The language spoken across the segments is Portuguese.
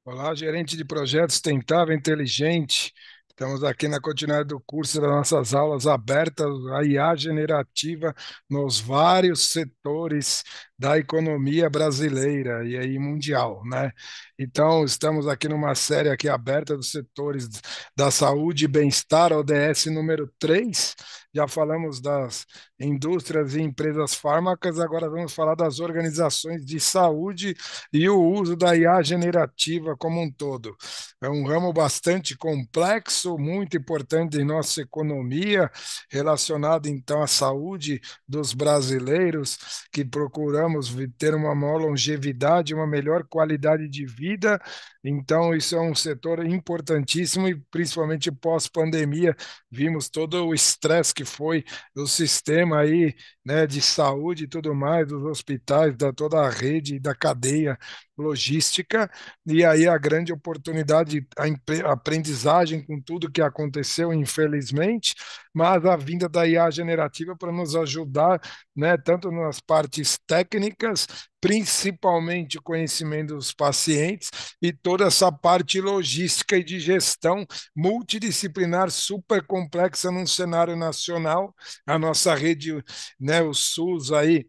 Olá, gerente de projetos sustentável inteligente. Estamos aqui na continuidade do curso das nossas aulas abertas, a IA generativa nos vários setores da economia brasileira e aí mundial, né? Então, estamos aqui numa série aqui aberta dos setores da saúde e bem-estar, ODS número 3. Já falamos das indústrias e empresas fármacas, agora vamos falar das organizações de saúde e o uso da IA generativa como um todo. É um ramo bastante complexo, muito importante em nossa economia, relacionado então à saúde dos brasileiros, que procuramos ter uma maior longevidade, uma melhor qualidade de vida. Então, isso é um setor importantíssimo e principalmente pós-pandemia, vimos todo o estresse que foi do sistema aí, né, de saúde e tudo mais, dos hospitais, da toda a rede, da cadeia logística, e aí a grande oportunidade, a aprendizagem com tudo que aconteceu, infelizmente, mas a vinda da IA generativa para nos ajudar, né, tanto nas partes técnicas, principalmente o conhecimento dos pacientes e toda essa parte logística e de gestão multidisciplinar super complexa num cenário nacional. A nossa rede, né, o SUS aí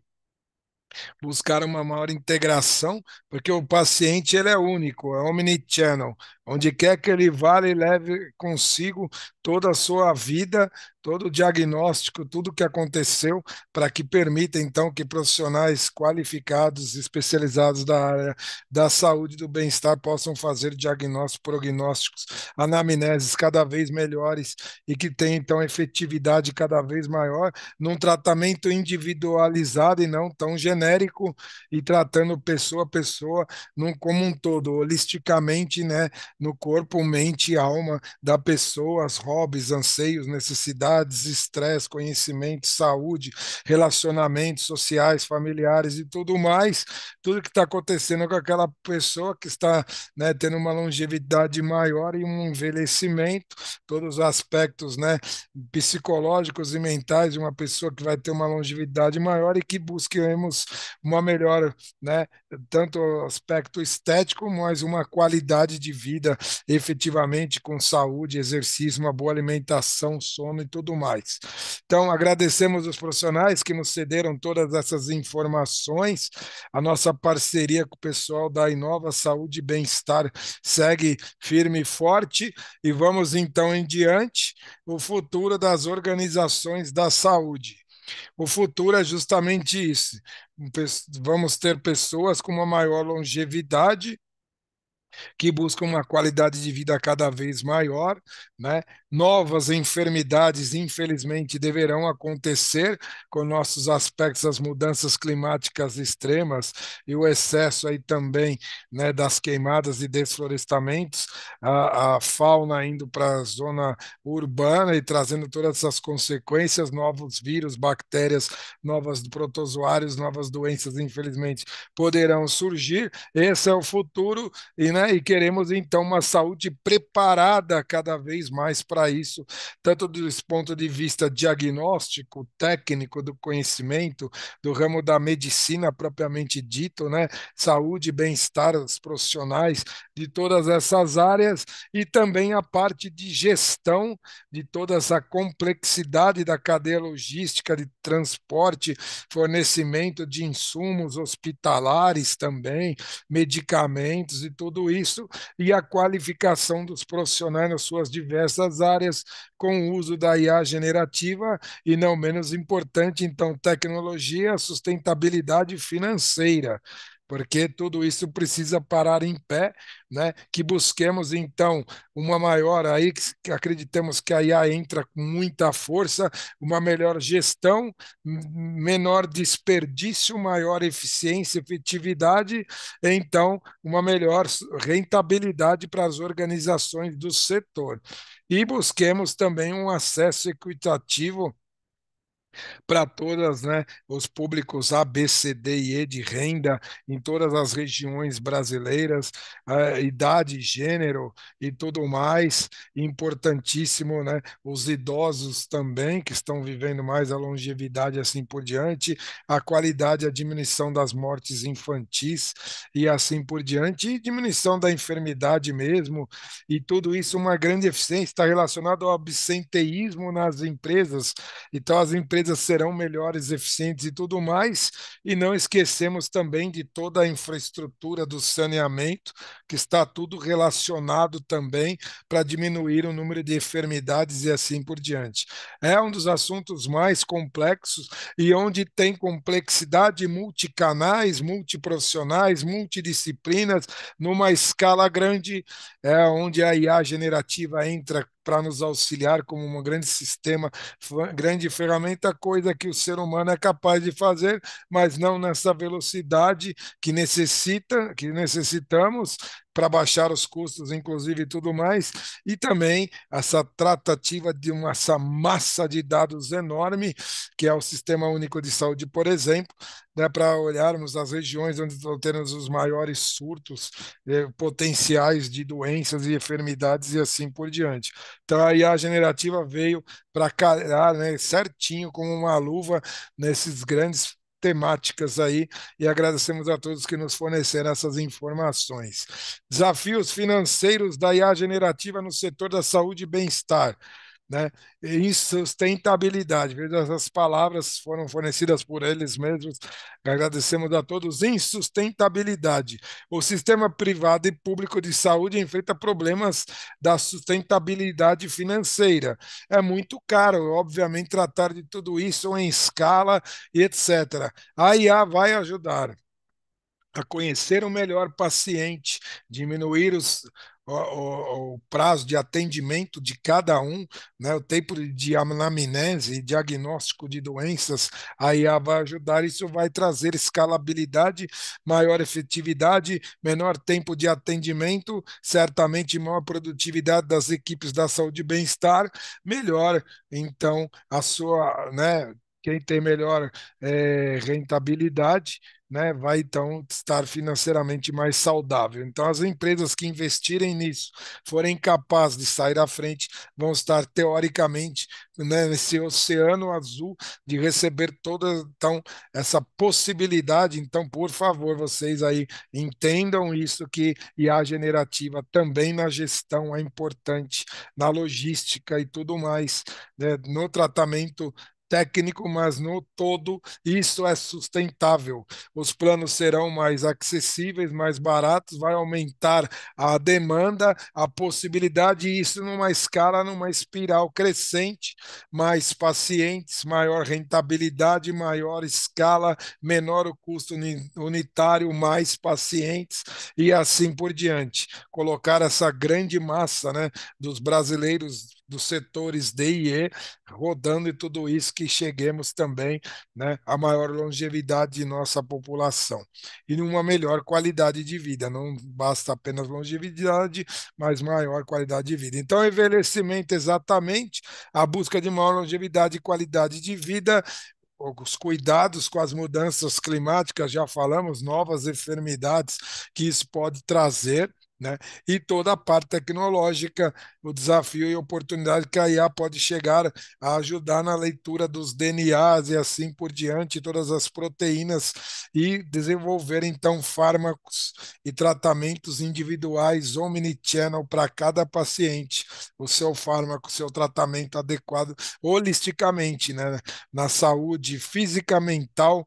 buscar uma maior integração, porque o paciente ele é único, é omnichannel. Onde quer que ele vá, ele leve consigo toda a sua vida, todo o diagnóstico, tudo o que aconteceu, para que permita, então, que profissionais qualificados, especializados da área da saúde e do bem-estar possam fazer diagnósticos, prognósticos, anamneses cada vez melhores e que tenham, então, efetividade cada vez maior num tratamento individualizado e não tão genérico e tratando pessoa a pessoa como um todo, holisticamente, né, no corpo, mente e alma da pessoa, as hobbies, anseios, necessidades, estresse, conhecimento, saúde, relacionamentos sociais, familiares e tudo mais, tudo que está acontecendo com aquela pessoa que está, né, tendo uma longevidade maior e um envelhecimento, todos os aspectos, né, psicológicos e mentais de uma pessoa que vai ter uma longevidade maior e que busquemos uma melhor, né, tanto o aspecto estético, mas uma qualidade de vida efetivamente com saúde, exercício, uma boa alimentação, sono e tudo mais. Então, agradecemos os profissionais que nos cederam todas essas informações. A nossa parceria com o pessoal da Inova Saúde e Bem-Estar segue firme e forte e vamos então em diante o futuro das organizações da saúde. O futuro é justamente isso. Vamos ter pessoas com uma maior longevidade, que buscam uma qualidade de vida cada vez maior, né? Novas enfermidades, infelizmente, deverão acontecer com nossos aspectos, as mudanças climáticas extremas e o excesso aí também, né, das queimadas e desflorestamentos, a fauna indo para a zona urbana e trazendo todas essas consequências, novos vírus, bactérias, novos protozoários, novas doenças, infelizmente, poderão surgir. Esse é o futuro e, né, e queremos então uma saúde preparada cada vez mais para isso, tanto do ponto de vista diagnóstico, técnico, do conhecimento, do ramo da medicina propriamente dito, né? Saúde e bem-estar dos profissionais de todas essas áreas e também a parte de gestão de toda essa complexidade da cadeia logística de transporte, fornecimento de insumos hospitalares também, medicamentos e tudo isso, e a qualificação dos profissionais nas suas diversas áreas, com o uso da IA generativa e, não menos importante, então, tecnologia, sustentabilidade financeira. Porque tudo isso precisa parar em pé, né? Que busquemos então uma maior aí, que acreditamos que a IA entra com muita força, uma melhor gestão, menor desperdício, maior eficiência, efetividade, então uma melhor rentabilidade para as organizações do setor. E busquemos também um acesso equitativo para todas, né, os públicos A, B, C, D e E de renda em todas as regiões brasileiras, idade, gênero e tudo mais, importantíssimo, né, os idosos também, que estão vivendo mais a longevidade e assim por diante, a qualidade, a diminuição das mortes infantis e assim por diante, e diminuição da enfermidade mesmo, e tudo isso uma grande eficiência está relacionado ao absenteísmo nas empresas, então, as empresas serão melhores, eficientes e tudo mais. E não esquecemos também de toda a infraestrutura do saneamento, que está tudo relacionado também para diminuir o número de enfermidades e assim por diante. É um dos assuntos mais complexos e onde tem complexidade multicanais, multiprofissionais, multidisciplinas, numa escala grande, é onde a IA generativa entra para nos auxiliar como um grande sistema, grande ferramenta, coisa que o ser humano é capaz de fazer, mas não nessa velocidade que necessitamos para baixar os custos, inclusive e tudo mais, e também essa tratativa de essa massa de dados enorme, que é o Sistema Único de Saúde, por exemplo, né, para olharmos as regiões onde temos os maiores surtos potenciais de doenças e enfermidades e assim por diante. Então, a IA generativa veio para calhar, né, certinho como uma luva nesses grandes temáticas aí e agradecemos a todos que nos forneceram essas informações. Desafios financeiros da IA generativa no setor da saúde e bem-estar, né? E insustentabilidade. Veja, essas palavras foram fornecidas por eles mesmos. Agradecemos a todos. Insustentabilidade. O sistema privado e público de saúde enfrenta problemas da sustentabilidade financeira. É muito caro, obviamente, tratar de tudo isso em escala e etc. A IA vai ajudar a conhecer o melhor paciente, diminuir o prazo de atendimento de cada um, né, o tempo de anamnese e diagnóstico de doenças, a IA vai ajudar, isso vai trazer escalabilidade, maior efetividade, menor tempo de atendimento, certamente maior produtividade das equipes da saúde e bem-estar, melhor, então, a sua, né, quem tem melhor rentabilidade, né, vai então estar financeiramente mais saudável. Então, as empresas que investirem nisso, forem capazes de sair à frente, vão estar teoricamente, né, nesse oceano azul de receber toda então essa possibilidade. Então, por favor, vocês aí entendam isso que IA generativa também na gestão é importante, na logística e tudo mais, né, no tratamento técnico, mas no todo isso é sustentável. Os planos serão mais acessíveis, mais baratos, vai aumentar a demanda, a possibilidade, e isso numa escala, numa espiral crescente, mais pacientes, maior rentabilidade, maior escala, menor o custo unitário, mais pacientes e assim por diante. Colocar essa grande massa, né, dos brasileiros dos setores D e E rodando e tudo isso que cheguemos também, né, à maior longevidade de nossa população e numa melhor qualidade de vida. Não basta apenas longevidade, mas maior qualidade de vida. Então, envelhecimento exatamente, a busca de maior longevidade e qualidade de vida, os cuidados com as mudanças climáticas, já falamos, novas enfermidades que isso pode trazer, né? E toda a parte tecnológica, o desafio e oportunidade que a IA pode chegar a ajudar na leitura dos DNAs e assim por diante, todas as proteínas, e desenvolver então fármacos e tratamentos individuais omnichannel para cada paciente, o seu fármaco, o seu tratamento adequado holisticamente, né? Na saúde física, mental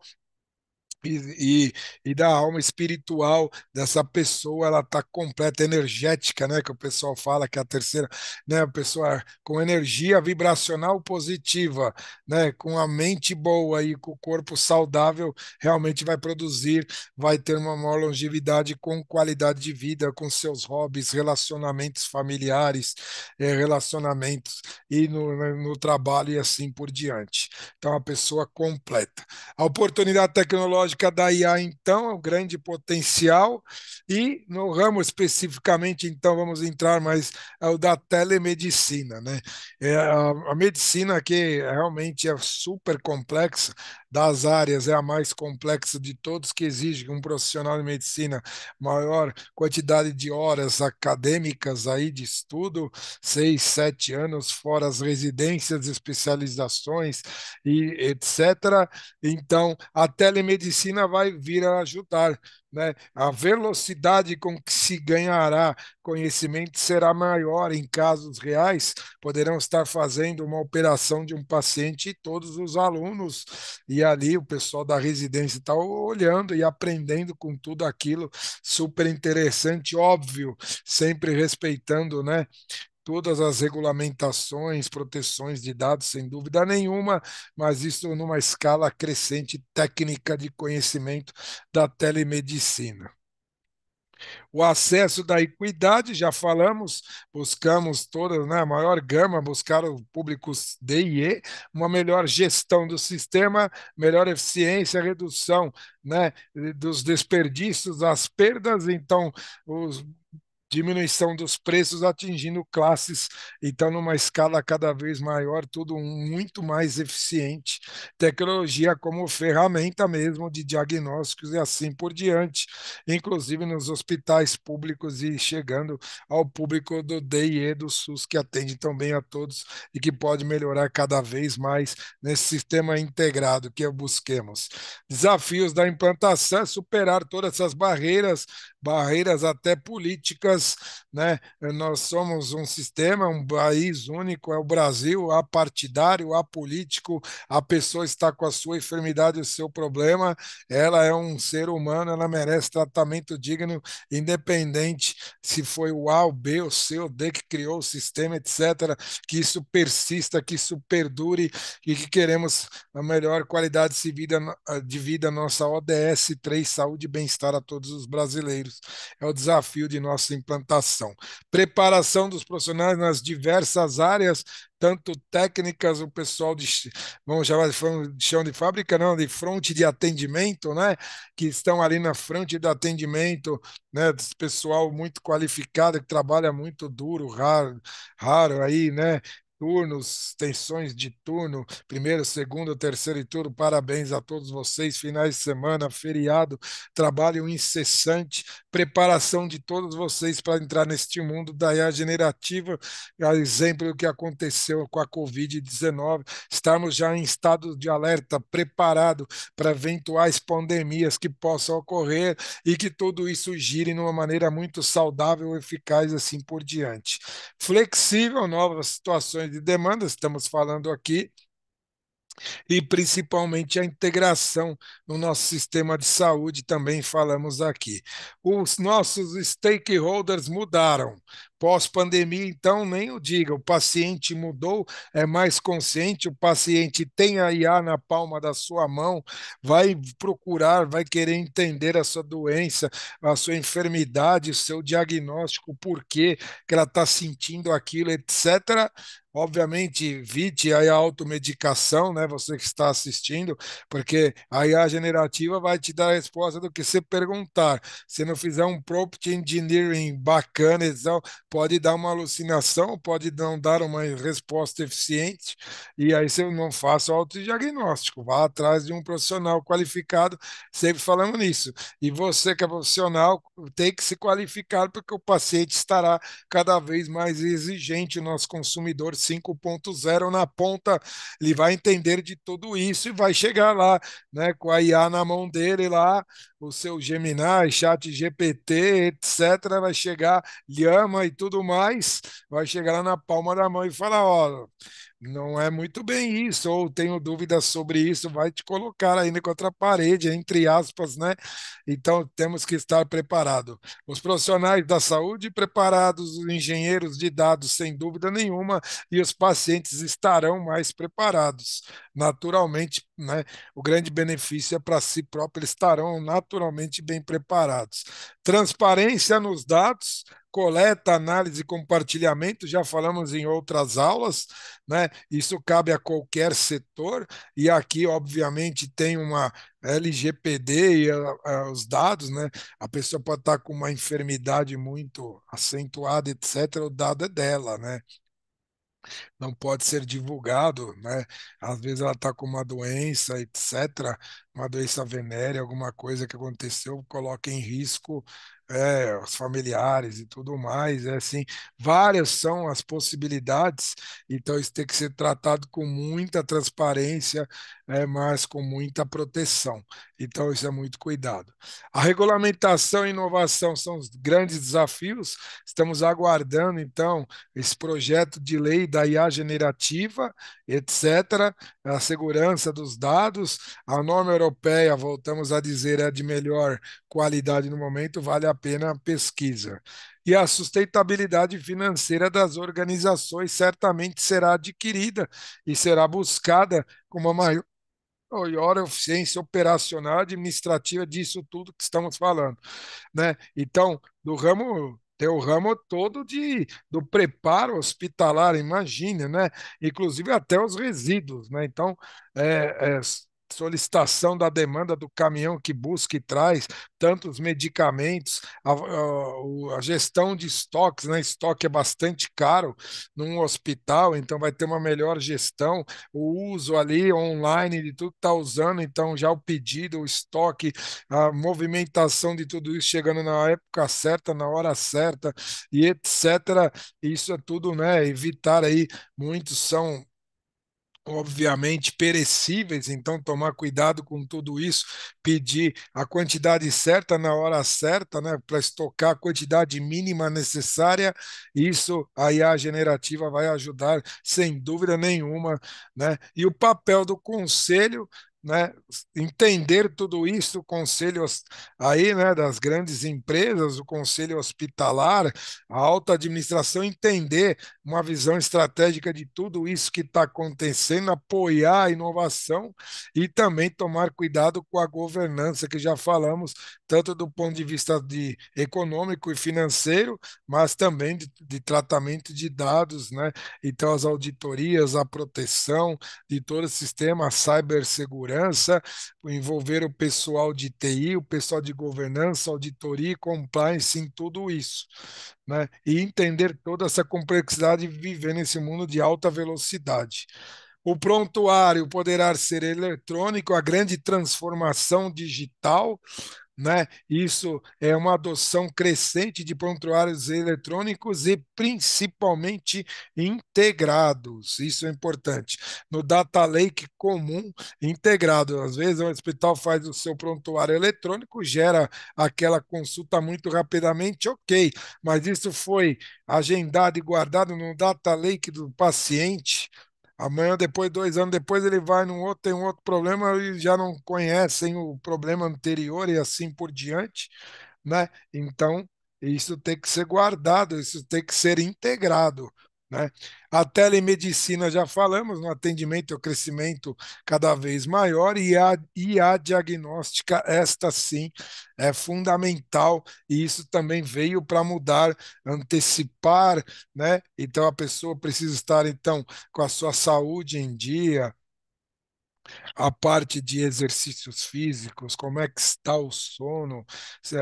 e da alma espiritual dessa pessoa, ela está completa, energética, né? Que o pessoal fala que é a terceira, né? A pessoa com energia vibracional positiva, né? Com a mente boa e com o corpo saudável, realmente vai produzir, vai ter uma maior longevidade com qualidade de vida, com seus hobbies, relacionamentos familiares, relacionamentos e no trabalho e assim por diante. Então, a pessoa completa. A oportunidade tecnológica lógica da IA, então, é um grande potencial, e no ramo especificamente, então, vamos entrar mais é o da telemedicina, né? A medicina que realmente é super complexa, das áreas é a mais complexa de todos, que exige que um profissional de medicina maior quantidade de horas acadêmicas aí de estudo, 6, 7 anos, fora as residências, especializações e etc. Então, a telemedicina vai vir a ajudar, né? A velocidade com que se ganhará conhecimento será maior em casos reais. Poderão estar fazendo uma operação de um paciente e todos os alunos, e ali o pessoal da residência está olhando e aprendendo com tudo aquilo, super interessante, óbvio, sempre respeitando, né, todas as regulamentações, proteções de dados, sem dúvida nenhuma, mas isso numa escala crescente técnica de conhecimento da telemedicina. O acesso da equidade, já falamos, buscamos toda, né, a maior gama, buscar o públicos D e E, uma melhor gestão do sistema, melhor eficiência, redução, né, dos desperdícios, das perdas, então, os diminuição dos preços atingindo classes, então numa escala cada vez maior, tudo muito mais eficiente, tecnologia como ferramenta mesmo de diagnósticos e assim por diante, inclusive nos hospitais públicos e chegando ao público do DIE do SUS, que atende também a todos e que pode melhorar cada vez mais nesse sistema integrado que busquemos. Desafios da implantação é superar todas essas barreiras até políticas, né? Nós somos um sistema, um país único, é o Brasil, apartidário, apolítico, a pessoa está com a sua enfermidade, o seu problema, ela é um ser humano, ela merece tratamento digno, independente se foi o A, o B, o C, o D que criou o sistema, etc., que isso persista, que isso perdure e que queremos a melhor qualidade de vida nossa ODS 3, saúde e bem-estar a todos os brasileiros. É o desafio de nossa implantação. Preparação dos profissionais nas diversas áreas, tanto técnicas, o pessoal de, vamos chamar de chão de fábrica, não, de fronte de atendimento, né, que estão ali na frente do atendimento, né, desse pessoal muito qualificado, que trabalha muito duro, raro aí, né, turnos, extensões de turno, primeiro, segundo, terceiro e turno, parabéns a todos vocês, finais de semana, feriado, trabalho incessante, preparação de todos vocês para entrar neste mundo da IA generativa, a exemplo do que aconteceu com a Covid-19, estamos já em estado de alerta, preparado para eventuais pandemias que possam ocorrer e que tudo isso gire de uma maneira muito saudável, eficaz, assim por diante. Flexível, novas situações de demanda, estamos falando aqui, e principalmente a integração no nosso sistema de saúde, também falamos aqui. Os nossos stakeholders mudaram. Pós-pandemia, então, nem o diga, o paciente mudou, é mais consciente, o paciente tem a IA na palma da sua mão, vai procurar, vai querer entender a sua doença, a sua enfermidade, o seu diagnóstico, o porquê que ela está sentindo aquilo, etc. Obviamente, evite aí a automedicação, né? Você que está assistindo, porque a IA generativa vai te dar a resposta do que você perguntar. Se não fizer um prompt engineering bacana, então, pode dar uma alucinação, pode não dar uma resposta eficiente, e aí você não faça o autodiagnóstico. Vá atrás de um profissional qualificado, sempre falando nisso. E você que é profissional tem que se qualificar, porque o paciente estará cada vez mais exigente, o nosso consumidor 5.0 na ponta, ele vai entender de tudo isso e vai chegar lá, né, com a IA na mão dele lá, o seu Gemini, Chat GPT, etc, vai chegar, Llama e tudo mais, vai chegar lá na palma da mão e falar, ó, não é muito bem isso, ou tenho dúvidas sobre isso, vai te colocar ainda contra a parede, entre aspas, né? Então temos que estar preparados. Os profissionais da saúde preparados, os engenheiros de dados, sem dúvida nenhuma, e os pacientes estarão mais preparados. Naturalmente, né? O grande benefício é para si próprio, eles estarão naturalmente bem preparados. Transparência nos dados, coleta, análise e compartilhamento, já falamos em outras aulas, né? Isso cabe a qualquer setor, e aqui, obviamente, tem uma LGPD e os dados, né? A pessoa pode estar com uma enfermidade muito acentuada, etc., o dado é dela, né? Não pode ser divulgado, né? Às vezes ela está com uma doença, etc., uma doença venérea, alguma coisa que aconteceu, coloca em risco os familiares e tudo mais. É assim, várias são as possibilidades, então isso tem que ser tratado com muita transparência, mas com muita proteção. Então, isso é muito cuidado. A regulamentação e inovação são os grandes desafios. Estamos aguardando, então, esse projeto de lei da IA generativa, etc., a segurança dos dados, a norma europeia, voltamos a dizer, é de melhor qualidade no momento, vale a pena a pesquisa. E a sustentabilidade financeira das organizações certamente será adquirida e será buscada com uma maior eficiência operacional administrativa disso tudo que estamos falando, né? Então, do ramo tem o ramo todo do preparo hospitalar, imagine, né? Inclusive até os resíduos, né? Então, solicitação da demanda do caminhão que busca e traz tantos medicamentos, a gestão de estoques, né? Estoque é bastante caro num hospital, então vai ter uma melhor gestão, o uso ali online de tudo que está usando, então já o pedido, o estoque, a movimentação de tudo isso chegando na época certa, na hora certa e etc. Isso é tudo, né? Evitar aí, muitos são obviamente perecíveis, então tomar cuidado com tudo isso, pedir a quantidade certa na hora certa, né, para estocar a quantidade mínima necessária. Isso a IA generativa vai ajudar sem dúvida nenhuma, né? E o papel do conselho, né, entender tudo isso, o conselho aí, né, das grandes empresas, o conselho hospitalar, a alta administração entender uma visão estratégica de tudo isso que está acontecendo, apoiar a inovação e também tomar cuidado com a governança, que já falamos, tanto do ponto de vista de econômico e financeiro, mas também de tratamento de dados, né? Então, as auditorias, a proteção de todo o sistema, a cibersegurança, envolver o pessoal de TI, o pessoal de governança, auditoria e compliance em tudo isso, né? E entender toda essa complexidade e viver nesse mundo de alta velocidade. O prontuário poderá ser eletrônico, a grande transformação digital, né? Isso é uma adoção crescente de prontuários eletrônicos e principalmente integrados. Isso é importante. No data lake comum, integrado. Às vezes o hospital faz o seu prontuário eletrônico, gera aquela consulta muito rapidamente, ok, mas isso foi agendado e guardado no data lake do paciente. Amanhã, depois, 2 anos depois, ele vai num outro, tem um outro problema e já não conhecem o problema anterior e assim por diante, né? Então, isso tem que ser guardado, isso tem que ser integrado, né? A telemedicina, já falamos, no atendimento e o crescimento cada vez maior, e a diagnóstica, esta sim, é fundamental, e isso também veio para mudar, antecipar, né? Então, a pessoa precisa estar, então, com a sua saúde em dia, a parte de exercícios físicos, como é que está o sono, se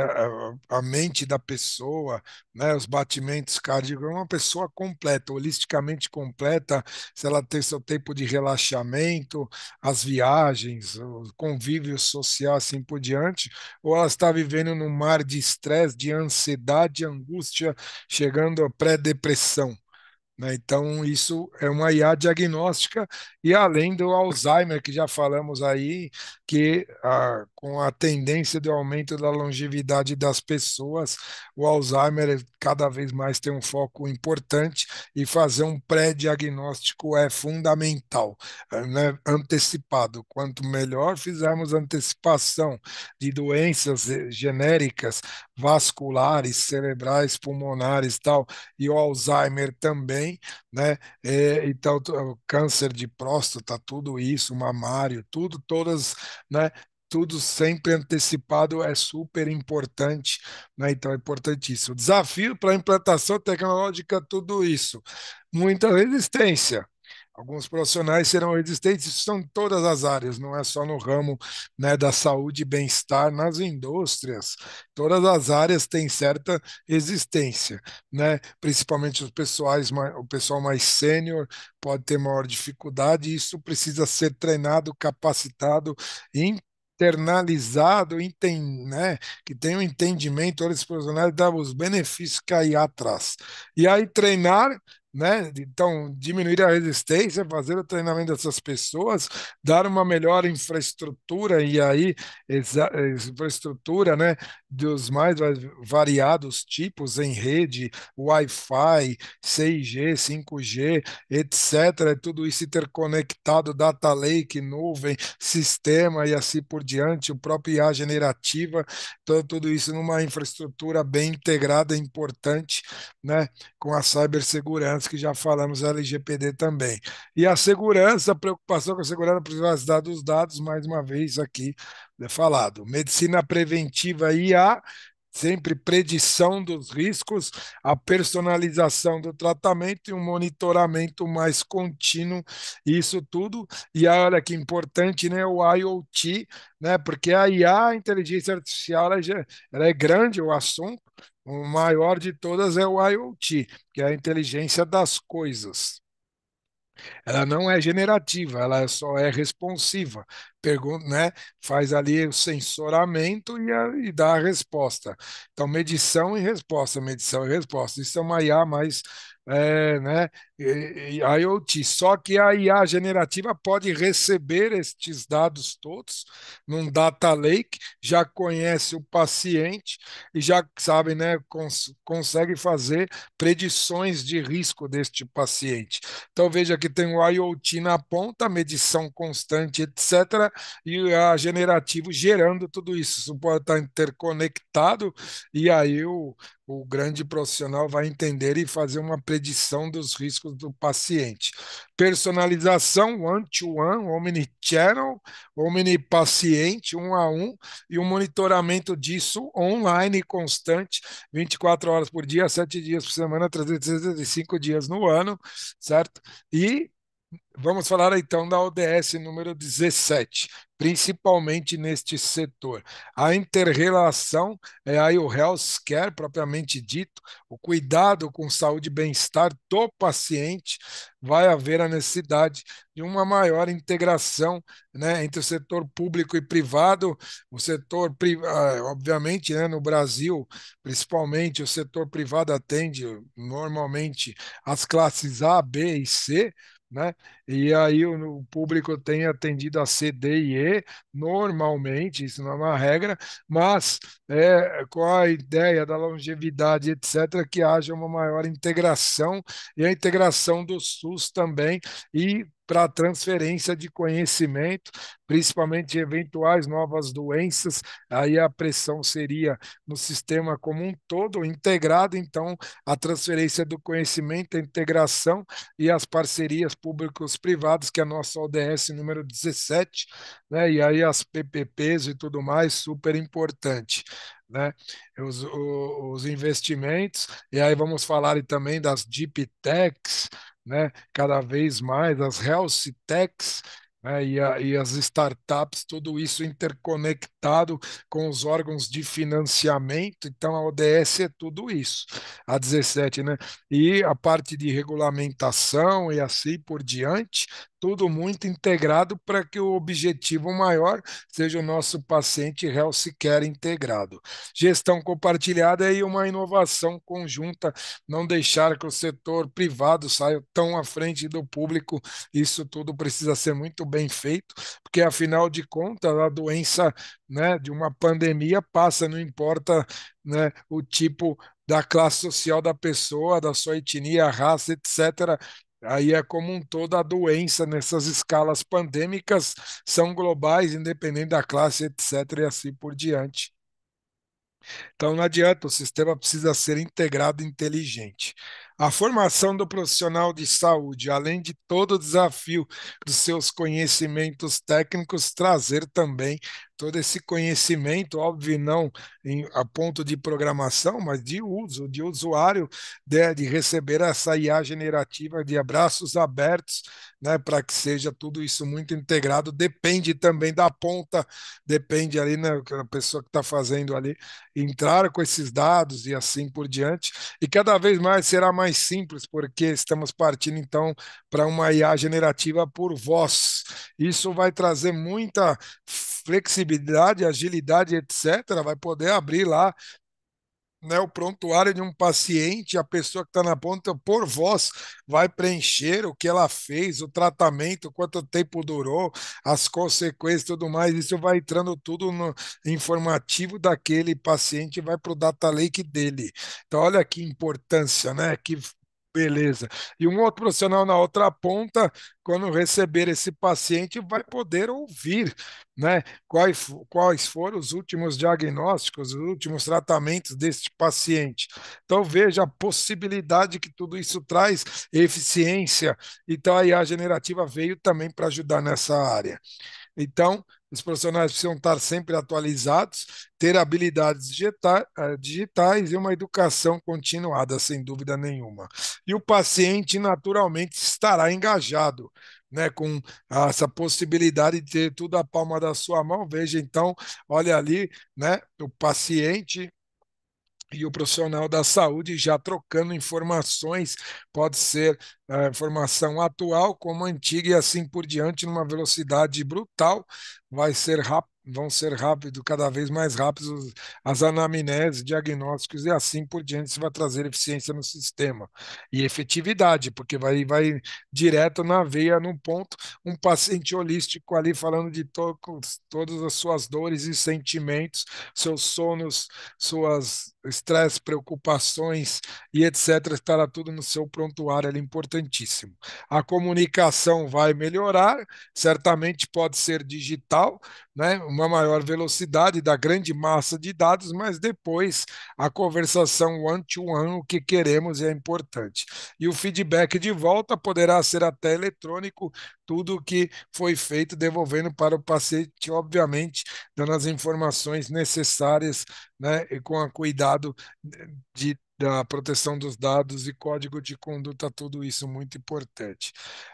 a mente da pessoa, né, os batimentos cardíacos, é uma pessoa completa, holisticamente completa, se ela tem seu tempo de relaxamento, as viagens, o convívio social, assim por diante, ou ela está vivendo num mar de estresse, de ansiedade, angústia, chegando à pré-depressão, né? Então, isso é uma IA diagnóstica, e além do Alzheimer, que já falamos aí, que com a tendência do aumento da longevidade das pessoas, o Alzheimer cada vez mais tem um foco importante, e fazer um pré-diagnóstico é fundamental, né? Antecipado. Quanto melhor fizermos antecipação de doenças genéricas, vasculares, cerebrais, pulmonares, tal, e o Alzheimer também, né? Então, o câncer de próstata, tudo isso, mamário, tudo, todas, né? tudo sempre antecipado é super importante, né? Então é importantíssimo. Desafio para a implantação tecnológica, tudo isso. Muita resistência. Alguns profissionais serão resistentes, isso são em todas as áreas, não é só no ramo, né, da saúde e bem-estar, nas indústrias. Todas as áreas têm certa resistência, né? Principalmente o pessoal mais sênior pode ter maior dificuldade, e isso precisa ser treinado, capacitado, internalizado, né, que tenha um entendimento, olha, esse profissional dá os benefícios que aí atrás. E aí treinar, né? Então, diminuir a resistência, fazer o treinamento dessas pessoas, dar uma melhor infraestrutura e aí infraestrutura, né, dos mais variados tipos em rede, Wi-Fi, 6G, 5G, etc. Tudo isso interconectado, data lake, nuvem, sistema e assim por diante, o próprio IA generativa, tudo isso numa infraestrutura bem integrada, importante, né, com a cibersegurança, que já falamos, LGPD também. E a segurança, a preocupação com a segurança, a privacidade dos dados, mais uma vez aqui, né, falado. Medicina preventiva, IA, sempre predição dos riscos, a personalização do tratamento e um monitoramento mais contínuo, isso tudo. E olha que importante, né, o IoT, né, porque a IA, a inteligência artificial, ela é grande o assunto, o maior de todas é o IoT, que é a inteligência das coisas. Ela não é generativa, ela só é responsiva. Pergunta, né? Faz ali o sensoramento e dá a resposta. Então, medição e resposta, medição e resposta. Isso é uma IA mais, né, IoT. Só que a IA generativa pode receber estes dados todos num data lake, já conhece o paciente e já sabe, né, consegue fazer predições de risco deste paciente. Então veja que tem o IoT na ponta, medição constante, etc., e a generativo gerando tudo isso. Isso pode estar interconectado, e aí o grande profissional vai entender e fazer uma predição dos riscos do paciente. Personalização one-to-one, omnichannel, omnipaciente, um a um, e um monitoramento disso online constante, 24 horas por dia, 7 dias por semana, 365 dias no ano, certo? E vamos falar então da ODS número 17, principalmente neste setor. A interrelação é aí o healthcare propriamente dito, o cuidado com saúde e bem-estar do paciente, vai haver a necessidade de uma maior integração, né, entre o setor público e privado, o setor, obviamente, né, no Brasil, principalmente, o setor privado atende normalmente as classes A, B e C, né? E aí o público tem atendido a C, D e E, normalmente, isso não é uma regra, mas com a ideia da longevidade, etc., que haja uma maior integração e a integração do SUS também e para a transferência de conhecimento, principalmente de eventuais novas doenças, aí a pressão seria no sistema como um todo, integrado, então a transferência do conhecimento, a integração e as parcerias públicos-privados, que é a nossa ODS número 17, né? E aí as PPPs e tudo mais, super importante, né? Os investimentos, e aí vamos falar também das Deep Techs, né? Cada vez mais, as Health Techs, né? E as startups, tudo isso interconectado com os órgãos de financiamento, então a ODS é tudo isso, a 17, né? E a parte de regulamentação e assim por diante, tudo muito integrado para que o objetivo maior seja o nosso paciente healthcare integrado. Gestão compartilhada e uma inovação conjunta, não deixar que o setor privado saia tão à frente do público, isso tudo precisa ser muito bem feito, porque afinal de contas a doença, né, de uma pandemia passa, não importa, né, o tipo da classe social da pessoa, da sua etnia, raça, etc. Aí é como um todo a doença nessas escalas pandêmicas são globais, independente da classe, etc. E assim por diante. Então não adianta, o sistema precisa ser integrado e inteligente. A formação do profissional de saúde, além de todo o desafio dos seus conhecimentos técnicos, trazer também todo esse conhecimento, óbvio, não a ponto de programação, mas de uso, de usuário, de receber essa IA generativa de abraços abertos, né, para que seja tudo isso muito integrado. Depende também da ponta, depende ali, né, a pessoa que está fazendo ali, entrar com esses dados e assim por diante. E cada vez mais será mais simples, porque estamos partindo então para uma IA generativa por voz. Isso vai trazer muita flexibilidade, agilidade, etc. Vai poder abrir lá, né, o prontuário de um paciente, a pessoa que está na ponta, por voz, vai preencher o que ela fez, o tratamento, quanto tempo durou, as consequências e tudo mais. Isso vai entrando tudo no informativo daquele paciente e vai para o data lake dele. Então, olha que importância, né? Que beleza. E um outro profissional na outra ponta, quando receber esse paciente, vai poder ouvir, né? Quais foram os últimos diagnósticos, os últimos tratamentos deste paciente. Então, veja a possibilidade que tudo isso traz, eficiência. Então, a IA generativa veio também para ajudar nessa área. Então, os profissionais precisam estar sempre atualizados, ter habilidades digitais e uma educação continuada, sem dúvida nenhuma. E o paciente, naturalmente, estará engajado, né, com essa possibilidade de ter tudo à palma da sua mão. Veja, então, olha ali, né, o paciente e o profissional da saúde já trocando informações, pode ser informação atual como antiga e assim por diante, numa velocidade brutal, vão ser rápido, cada vez mais rápidos as anamneses, diagnósticos e assim por diante, isso vai trazer eficiência no sistema e efetividade, porque vai direto na veia, num ponto, um paciente holístico ali falando de todas as suas dores e sentimentos, seus sonos, suas estresse, preocupações e etc. Estará tudo no seu prontuário, é importantíssimo. A comunicação vai melhorar, certamente pode ser digital, né? Uma maior velocidade da grande massa de dados, mas depois a conversação one-to-one, o que queremos é importante. E o feedback de volta poderá ser até eletrônico, tudo o que foi feito devolvendo para o paciente, obviamente, dando as informações necessárias, né, e com a cuidado da proteção dos dados e código de conduta, tudo isso muito importante.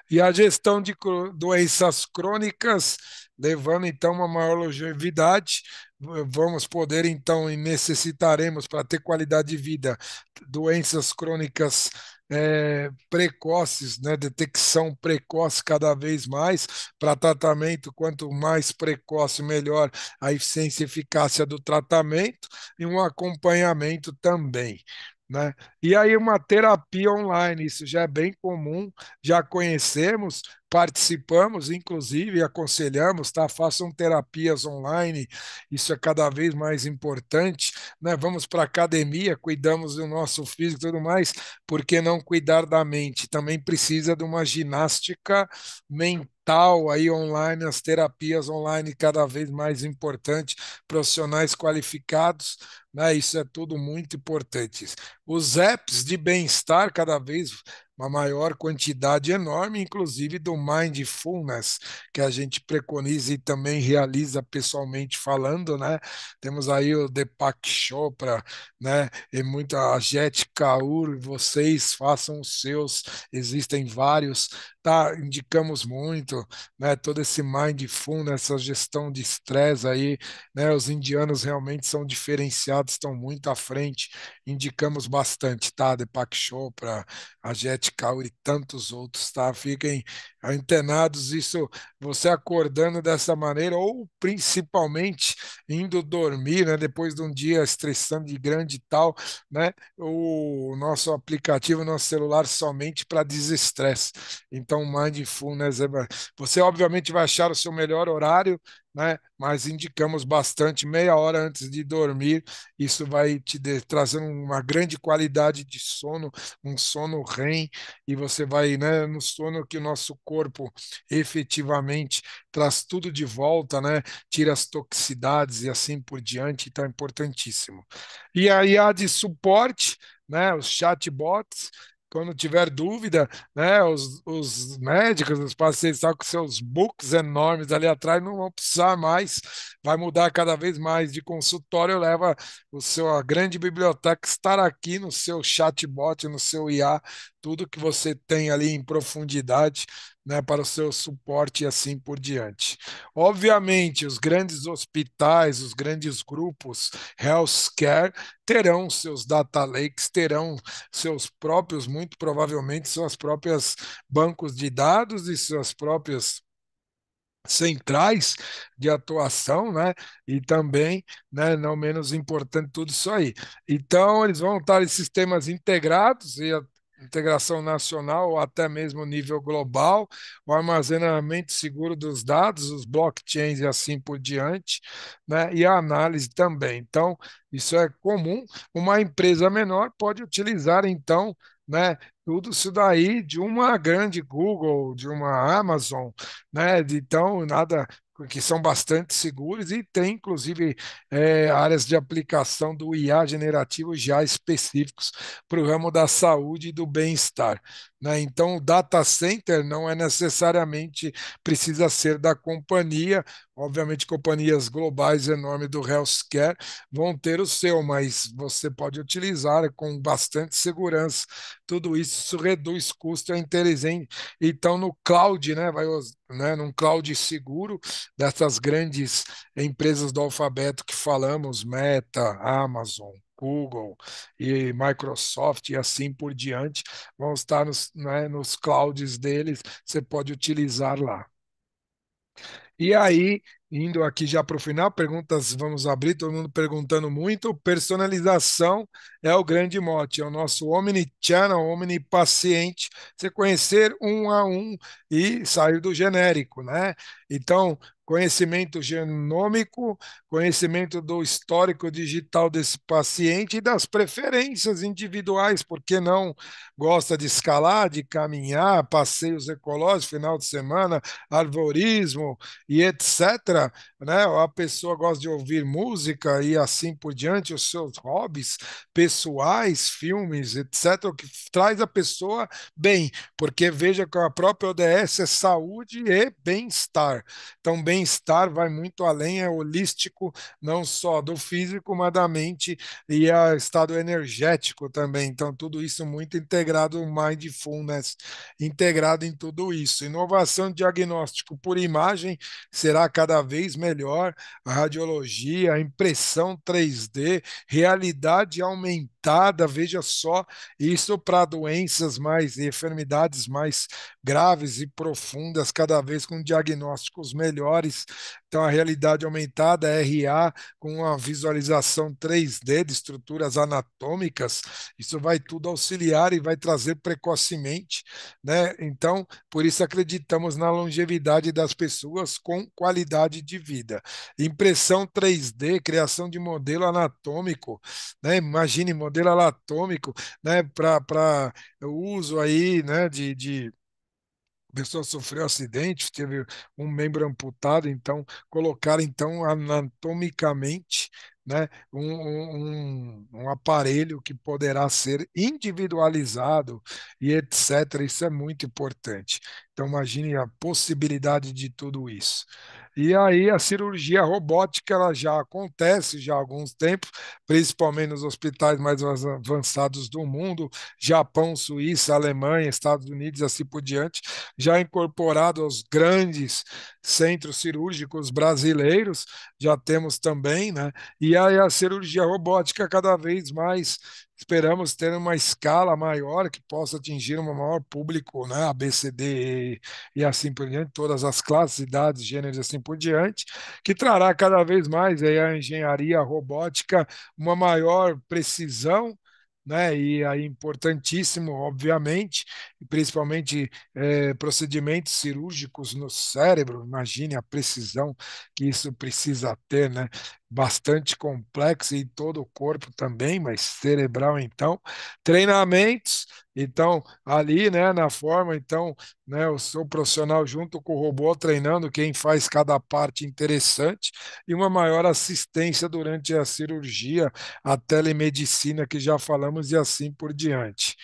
E a gestão de doenças crônicas, levando então uma maior longevidade, vamos poder então e necessitaremos para ter qualidade de vida, doenças crônicas precoces, né, detecção precoce cada vez mais, para tratamento, quanto mais precoce, melhor a eficiência e eficácia do tratamento e um acompanhamento também. Né? E aí, uma terapia online, isso já é bem comum, já conhecemos, participamos, inclusive aconselhamos, tá? Façam terapias online, isso é cada vez mais importante, né? Vamos para a academia, cuidamos do nosso físico e tudo mais, por que não cuidar da mente? Também precisa de uma ginástica mental aí online, as terapias online cada vez mais importante, profissionais qualificados, né? Isso é tudo muito importante. Os apps de bem-estar cada vez uma maior quantidade enorme, inclusive do mindfulness, que a gente preconiza e também realiza pessoalmente falando, né? Temos aí o Deepak Chopra, né? E muita a Jet Kaur, vocês façam os seus, existem vários, tá? Indicamos muito, né? Todo esse mindfulness, essa gestão de estresse aí, né? Os indianos realmente são diferenciados, estão muito à frente, indicamos bastante, tá? Deepak Chopra, a Jet Kaur e tantos outros, tá? Fiquem antenados, isso você acordando dessa maneira, ou principalmente indo dormir, né? Depois de um dia estressante de grande e tal, né? O nosso aplicativo, nosso celular somente para desestresse. Então, Mindfulness, você obviamente vai achar o seu melhor horário, né? Mas indicamos bastante meia hora antes de dormir. Isso vai trazer uma grande qualidade de sono, um sono REM, e você vai, né, no sono que o nosso corpo efetivamente traz tudo de volta, né? Tira as toxicidades e assim por diante, então é importantíssimo. E a IA de suporte, né, os chatbots, quando tiver dúvida, né, os médicos, os pacientes estão com seus books enormes ali atrás, não vão precisar mais, vai mudar cada vez mais de consultório, leva a grande biblioteca estar aqui no seu chatbot, no seu IA, tudo que você tem ali em profundidade, né, para o seu suporte e assim por diante. Obviamente, os grandes hospitais, os grandes grupos healthcare terão seus data lakes, terão seus próprios, muito provavelmente, suas próprias bancos de dados e suas próprias centrais de atuação, né? E também, né, não menos importante, tudo isso aí. Então, eles vão estar em sistemas integrados e a integração nacional ou até mesmo nível global, o armazenamento seguro dos dados, os blockchains e assim por diante, né? E a análise também. Então, isso é comum. Uma empresa menor pode utilizar, então, né, tudo isso daí de uma grande Google, de uma Amazon, né? Então, nada que são bastante seguros e tem, inclusive, áreas de aplicação do IA generativo já específicos para o ramo da saúde e do bem-estar, né? Então, o data center não é necessariamente precisa ser da companhia. Obviamente, companhias globais enormes do healthcare vão ter o seu, mas você pode utilizar com bastante segurança. Tudo isso reduz custo, é inteligente. Então, no cloud, né, né, num cloud seguro dessas grandes empresas do alfabeto que falamos, Meta, Amazon, Google e Microsoft e assim por diante, vão estar né, nos clouds deles, você pode utilizar lá. E aí, indo aqui já para o final, perguntas vamos abrir, todo mundo perguntando muito. Personalização é o grande mote, é o nosso omnichannel, omnipaciente, você conhecer um a um e sair do genérico, né? Então, conhecimento genômico, conhecimento do histórico digital desse paciente e das preferências individuais, porque não gosta de escalar, de caminhar, passeios ecológicos, final de semana, arvorismo, e etc., né? A pessoa gosta de ouvir música e assim por diante, os seus hobbies pessoais, filmes, etc., o que traz a pessoa bem, porque veja que a própria ODS é saúde e bem-estar. Então, bem-estar vai muito além, é holístico, não só do físico, mas da mente e a estado energético também. Então, tudo isso muito integrado, mindfulness, integrado em tudo isso. Inovação de diagnóstico por imagem será cada vez melhor, a radiologia, a impressão 3D, realidade aumentada, veja só, isso para doenças mais e enfermidades mais graves e profundas, cada vez com diagnósticos melhores. Então, a realidade aumentada, RA, com uma visualização 3D de estruturas anatômicas, isso vai tudo auxiliar e vai trazer precocemente, né? Então, por isso acreditamos na longevidade das pessoas com qualidade de vida. Impressão 3D, criação de modelo anatômico, né? Imagine modelo anatômico, né? Para uso aí, né? A pessoa sofreu um acidente, teve um membro amputado, então colocar então anatomicamente, né, um aparelho que poderá ser individualizado e etc. Isso é muito importante. Então imagine a possibilidade de tudo isso. E aí a cirurgia robótica ela já acontece já há alguns tempos, principalmente nos hospitais mais avançados do mundo, Japão, Suíça, Alemanha, Estados Unidos, assim por diante já incorporado aos grandes centros cirúrgicos brasileiros, já temos também, né? E aí a cirurgia robótica cada vez mais esperamos ter uma escala maior que possa atingir um maior público, né? ABCD e assim por diante, todas as classes, idades, gêneros e assim por diante, que trará cada vez mais aí a engenharia robótica uma maior precisão, né? E aí importantíssimo, obviamente, e principalmente procedimentos cirúrgicos no cérebro, imagine a precisão que isso precisa ter, né? Bastante complexo em todo o corpo também, mas cerebral então. Treinamentos, Então, ali, né, na forma, então, né, eu sou profissional junto com o robô treinando quem faz cada parte interessante e uma maior assistência durante a cirurgia, a telemedicina que já falamos e assim por diante.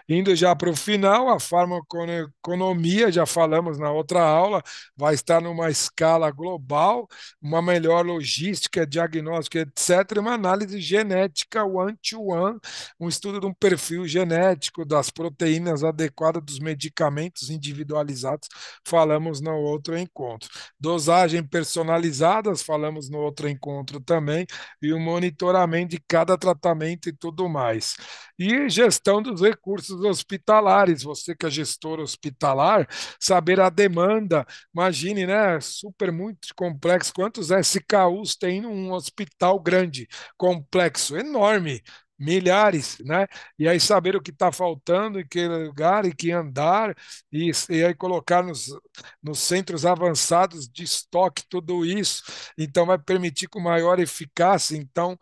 Indo já para o final, a farmacoeconomia, já falamos na outra aula, vai estar numa escala global, uma melhor logística, diagnóstica, etc., e uma análise genética one-to-one, um estudo de um perfil genético das proteínas adequadas dos medicamentos individualizados, falamos no outro encontro. Dosagem personalizadas, falamos no outro encontro também, e o monitoramento de cada tratamento e tudo mais. E gestão dos recursos hospitalares, você que é gestor hospitalar, saber a demanda. Imagine, né? Super muito complexo. Quantos SKUs tem num hospital grande, complexo, enorme? Milhares, né? E aí saber o que está faltando, em que lugar, em que andar, e aí colocar nos centros avançados de estoque tudo isso. Então vai permitir com maior eficácia, então,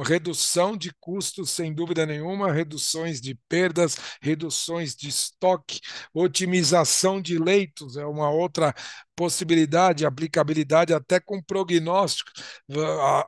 redução de custos, sem dúvida nenhuma, reduções de perdas, reduções de estoque, otimização de leitos é uma outra possibilidade, aplicabilidade até com prognóstico.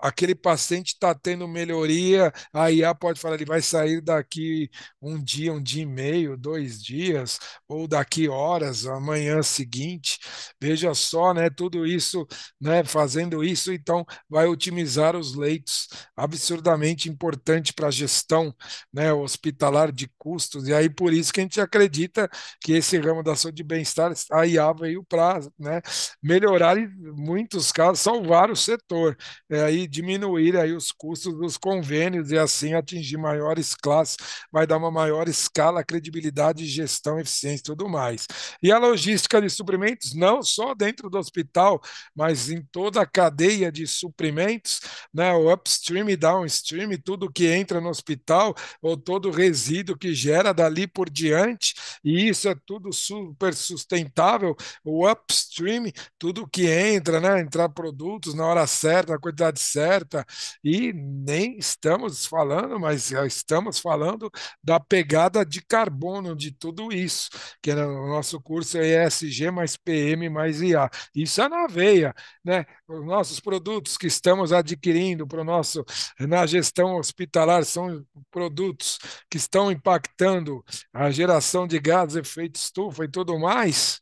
Aquele paciente está tendo melhoria, a IA pode falar, ele vai sair daqui um dia e meio, 2 dias, ou daqui horas, amanhã seguinte. Veja só, né? Tudo isso, né? Fazendo isso, então vai otimizar os leitos, absurdamente importante para a gestão, né? Hospitalar de custos. E aí por isso que a gente acredita que esse ramo da saúde e bem-estar, a IA veio para, né, melhorar em muitos casos, salvar o setor, aí diminuir aí os custos dos convênios e assim atingir maiores classes, vai dar uma maior escala, credibilidade, gestão, eficiência e tudo mais. E a logística de suprimentos, não só dentro do hospital, mas em toda a cadeia de suprimentos, né, o upstream e downstream, tudo que entra no hospital, ou todo resíduo que gera dali por diante, e isso é tudo super sustentável, o upstream, tudo que entra, né, entrar produtos na hora certa, na quantidade certa, e nem estamos falando, mas já estamos falando da pegada de carbono de tudo isso, que no nosso curso é ESG mais PM mais IA. Isso é na veia, né? Os nossos produtos que estamos adquirindo para o nosso na gestão hospitalar são produtos que estão impactando a geração de gases, efeito estufa e tudo mais,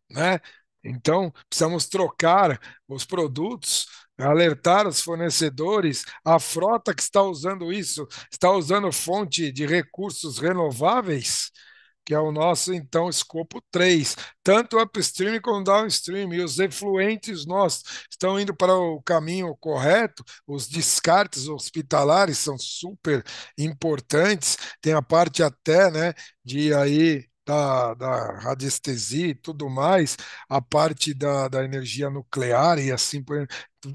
né? Então, precisamos trocar os produtos, alertar os fornecedores, a frota que está usando isso, está usando fonte de recursos renováveis, que é o nosso, então, escopo 3, tanto upstream como downstream, e os efluentes nossos estão indo para o caminho correto, os descartes hospitalares são super importantes, tem a parte até, né, de aí da radiestesia e tudo mais, a parte da energia nuclear e assim por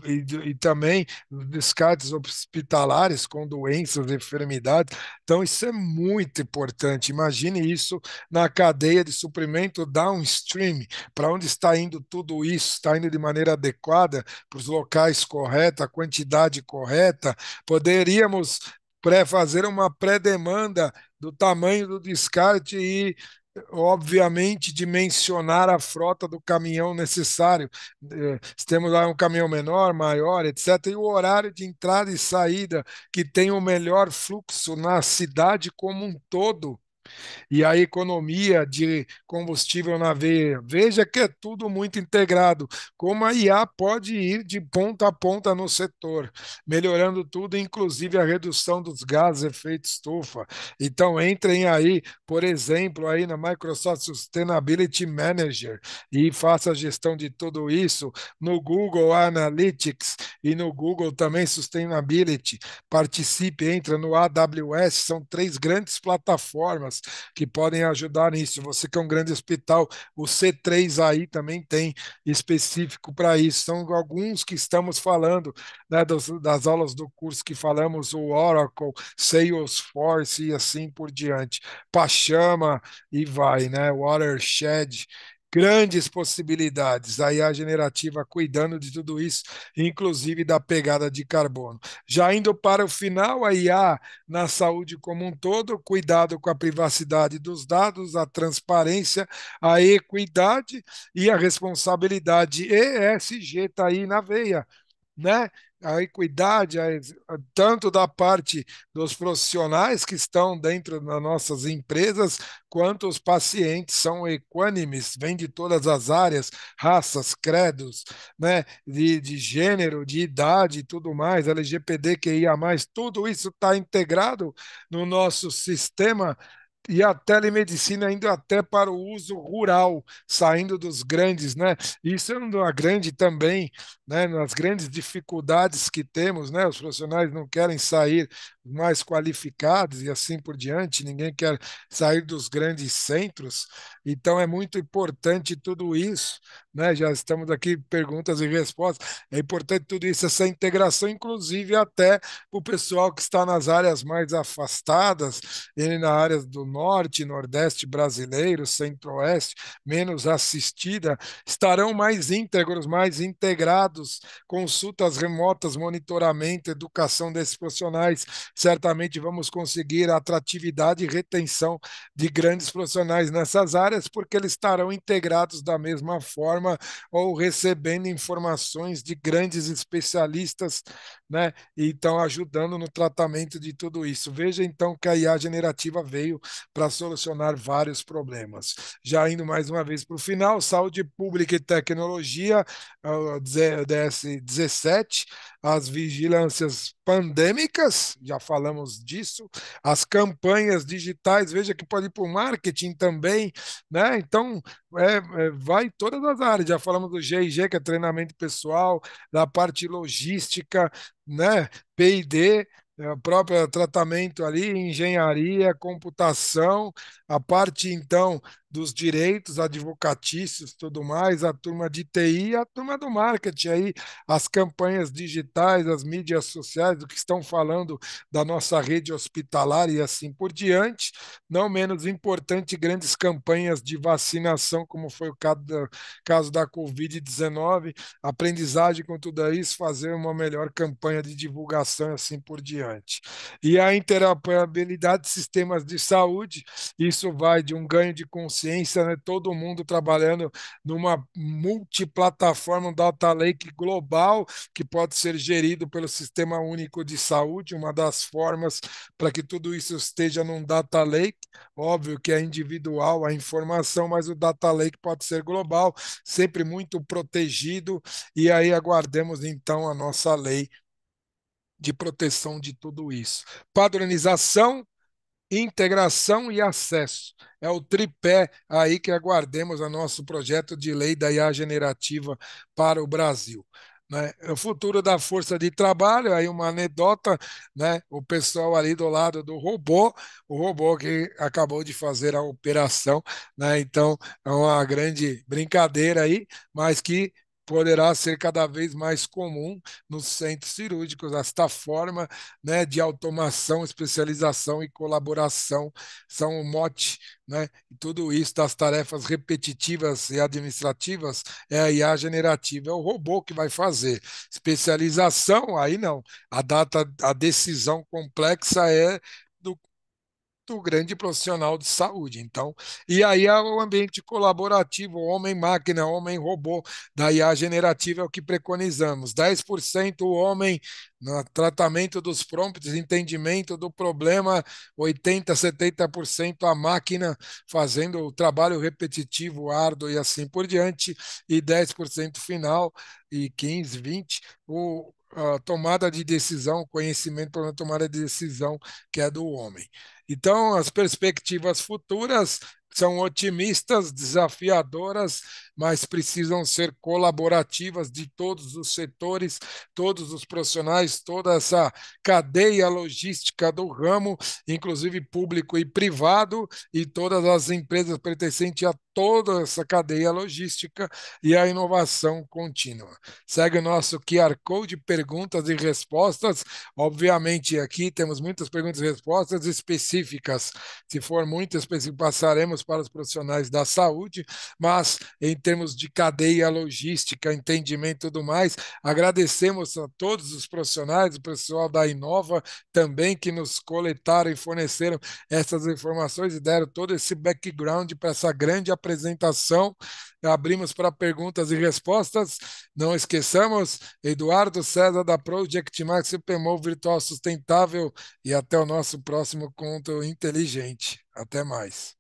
e também descartes hospitalares com doenças, enfermidades. Então, isso é muito importante. Imagine isso na cadeia de suprimento downstream, para onde está indo tudo isso? Está indo de maneira adequada para os locais corretos, a quantidade correta? Poderíamos fazer uma pré-demanda do tamanho do descarte e obviamente, dimensionar a frota do caminhão necessário. Se temos lá um caminhão menor, maior, etc., e o horário de entrada e saída que tem o melhor fluxo na cidade como um todo e a economia de combustível na veia. Veja que é tudo muito integrado. Como a IA pode ir de ponta a ponta no setor, melhorando tudo, inclusive a redução dos gases de efeito estufa. Então, entrem aí, por exemplo, aí na Microsoft Sustainability Manager e faça a gestão de tudo isso no Google Analytics e no Google também Sustainability. Participe, entra no AWS, são três grandes plataformas que podem ajudar nisso. Você que é um grande hospital, o C3 aí também tem específico para isso. São alguns que estamos falando, né, das aulas do curso que falamos, o Oracle, Salesforce e assim por diante. Pachama e vai, né? Watershed. grandes possibilidades. A IA generativa cuidando de tudo isso, inclusive da pegada de carbono. Já indo para o final, a IA na saúde como um todo, cuidado com a privacidade dos dados, a transparência, a equidade e a responsabilidade ESG está aí na veia, né? A equidade, tanto da parte dos profissionais que estão dentro das nossas empresas, quanto os pacientes são equânimes, vêm de todas as áreas, raças, credos, né? De gênero, de idade e tudo mais, LGBTQIA+, tudo isso está integrado no nosso sistema e a telemedicina indo até para o uso rural, saindo dos grandes, né? Isso é uma grande também, né? Nas grandes dificuldades que temos, né? Os profissionais não querem sair mais qualificados e assim por diante, ninguém quer sair dos grandes centros, então é muito importante tudo isso, né? Já estamos aqui, perguntas e respostas, é importante tudo isso, essa integração, inclusive até o pessoal que está nas áreas mais afastadas, ele na área do norte, nordeste brasileiro, centro-oeste, menos assistida, estarão mais íntegros, mais integrados, consultas remotas, monitoramento, educação desses profissionais. Certamente vamos conseguir atratividade e retenção de grandes profissionais nessas áreas, porque eles estarão integrados da mesma forma ou recebendo informações de grandes especialistas, né? E estão ajudando no tratamento de tudo isso. Veja então que a IA generativa veio para solucionar vários problemas. Já indo mais uma vez para o final, saúde pública e tecnologia, o DS17, as vigilâncias pandêmicas, já falamos disso, as campanhas digitais, veja que pode ir para o marketing também, né? Então, vai em todas as áreas, já falamos do GIG, que é treinamento pessoal, da parte logística, né? P&D, o próprio tratamento ali, engenharia, computação, a parte então dos direitos advocatícios, tudo mais, a turma de TI e a turma do marketing aí, as campanhas digitais, as mídias sociais, do que estão falando da nossa rede hospitalar e assim por diante. Não menos importante, grandes campanhas de vacinação, como foi o caso da Covid-19, aprendizagem com tudo isso, fazer uma melhor campanha de divulgação e assim por diante. E a interoperabilidade de sistemas de saúde, isso vai de um ganho de consciência, né? Todo mundo trabalhando numa multiplataforma, um data lake global, que pode ser gerido pelo Sistema Único de Saúde, uma das formas para que tudo isso esteja num data lake. Óbvio que é individual a informação, mas o data lake pode ser global, sempre muito protegido, e aí aguardemos então a nossa lei de proteção de tudo isso. Padronização, integração e acesso. É o tripé aí que aguardemos a nosso projeto de lei da IA generativa para o Brasil. Né? O futuro da força de trabalho, aí uma anedota, né? O pessoal ali do lado do robô, o robô que acabou de fazer a operação, né? Então é uma grande brincadeira aí, mas que poderá ser cada vez mais comum nos centros cirúrgicos, esta forma, né, de automação, especialização e colaboração são o mote, né? E tudo isso das tarefas repetitivas e administrativas é a IA generativa, é o robô que vai fazer. Especialização, aí não. A decisão complexa é do grande profissional de saúde. Então, e aí é o ambiente colaborativo, homem-máquina, homem-robô, da IA generativa é o que preconizamos. 10% o homem no tratamento dos prompts, entendimento do problema, 80, 70% a máquina fazendo o trabalho repetitivo, árduo e assim por diante, e 10% final, e 15, 20, a tomada de decisão, conhecimento para a tomada de decisão, que é do homem. Então, as perspectivas futuras são otimistas, desafiadoras, mas precisam ser colaborativas de todos os setores, todos os profissionais, toda essa cadeia logística do ramo, inclusive público e privado, e todas as empresas pertencentes a toda essa cadeia logística e a inovação contínua. Segue o nosso QR Code, perguntas e respostas. Obviamente, aqui temos muitas perguntas e respostas específicas. Se for muito específico, passaremos para os profissionais da saúde, mas em termos de cadeia logística, entendimento e tudo mais, agradecemos a todos os profissionais, o pessoal da Inova também que nos coletaram e forneceram essas informações e deram todo esse background para essa grande apresentação. Abrimos para perguntas e respostas. Não esqueçamos, Eduardo César da Project Max PMO Virtual Sustentável e até o nosso próximo conto inteligente. Até mais.